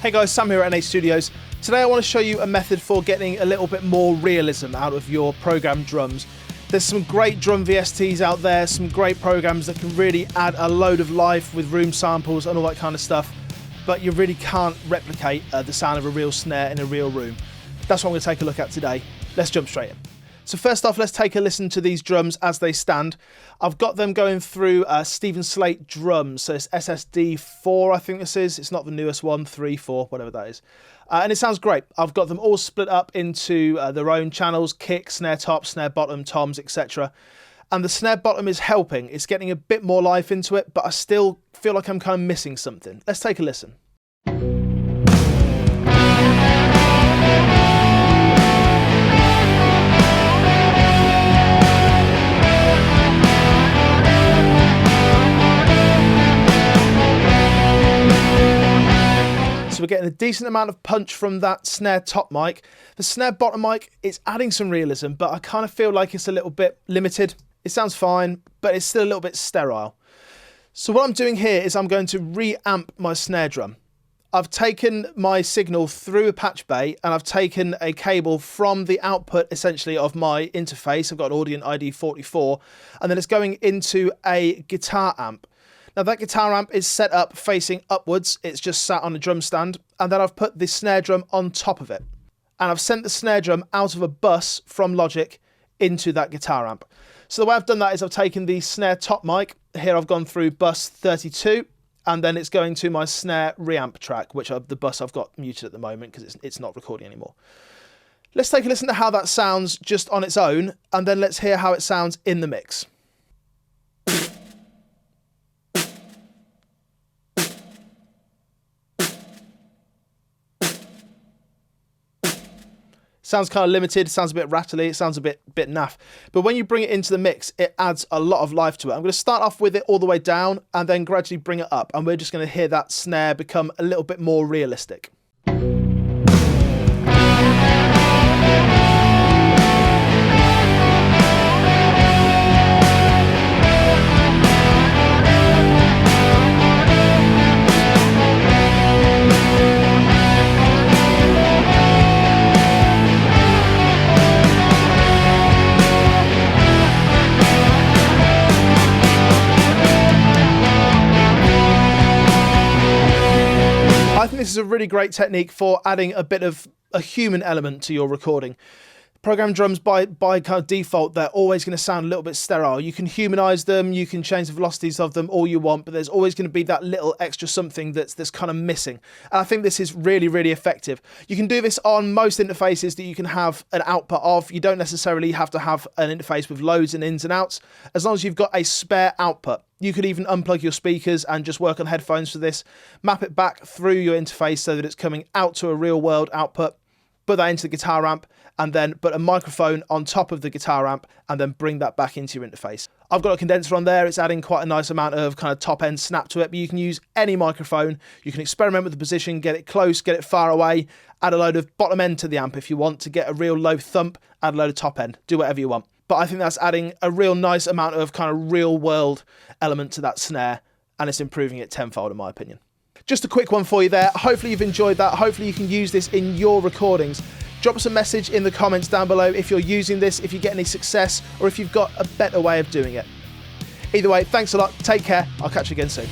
Hey guys, Sam here at NA Studios. Today I want to show you a method for getting a little bit more realism out of your programmed drums. There's some great drum VSTs out there, some great programs that can really add a load of life with room samples and all that kind of stuff, but you really can't replicate the sound of a real snare in a real room. That's what I'm going to take a look at today. Let's jump straight in. So first off, let's take a listen to these drums as they stand. I've got them going through Stephen Slate drums. So it's SSD 4, I think this is. It's not the newest one, 3, 4, whatever that is. And it sounds great. I've got them all split up into their own channels: kick, snare top, snare bottom, toms, etc. And the snare bottom is helping. It's getting a bit more life into it, but I still feel like I'm kind of missing something. Let's take a listen. So we're getting a decent amount of punch from that snare top mic. The snare bottom mic, it's adding some realism, but I kind of feel like it's a little bit limited. It sounds fine, but it's still a little bit sterile. So what I'm doing here is I'm going to reamp my snare drum. I've taken my signal through a patch bay and I've taken a cable from the output essentially of my interface. I've got an Audient ID44 and then it's going into a guitar amp. Now that guitar amp is set up facing upwards, it's just sat on a drum stand, and then I've put the snare drum on top of it. And I've sent the snare drum out of a bus from Logic into that guitar amp. So the way I've done that is I've taken the snare top mic, here I've gone through bus 32, and then it's going to my snare reamp track, which the bus I've got muted at the moment because it's not recording anymore. Let's take a listen to how that sounds just on its own, and then let's hear how it sounds in the mix. Sounds kind of limited, sounds a bit rattly, it sounds a bit naff. But when you bring it into the mix, it adds a lot of life to it. I'm going to start off with it all the way down and then gradually bring it up. And we're just going to hear that snare become a little bit more realistic. I think this is a really great technique for adding a bit of a human element to your recording. Programmed drums by kind of default, they're always going to sound a little bit sterile. You can humanize them, you can change the velocities of them all you want, but there's always going to be that little extra something that's kind of missing. And I think this is really, really effective. You can do this on most interfaces that you can have an output of. You don't necessarily have to have an interface with loads and ins and outs, as long as you've got a spare output. You could even unplug your speakers and just work on headphones for this. Map it back through your interface so that it's coming out to a real world output. Put that into the guitar amp and then put a microphone on top of the guitar amp and then bring that back into your interface. I've got a condenser on there. It's adding quite a nice amount of kind of top end snap to it, but you can use any microphone. You can experiment with the position, get it close, get it far away, add a load of bottom end to the amp if you want to get a real low thump, add a load of top end, do whatever you want. But I think that's adding a real nice amount of kind of real world element to that snare, and it's improving it tenfold in my opinion. Just a quick one for you there. Hopefully you've enjoyed that. Hopefully you can use this in your recordings. Drop us a message in the comments down below if you're using this, if you get any success, or if you've got a better way of doing it. Either way, thanks a lot. Take care. I'll catch you again soon.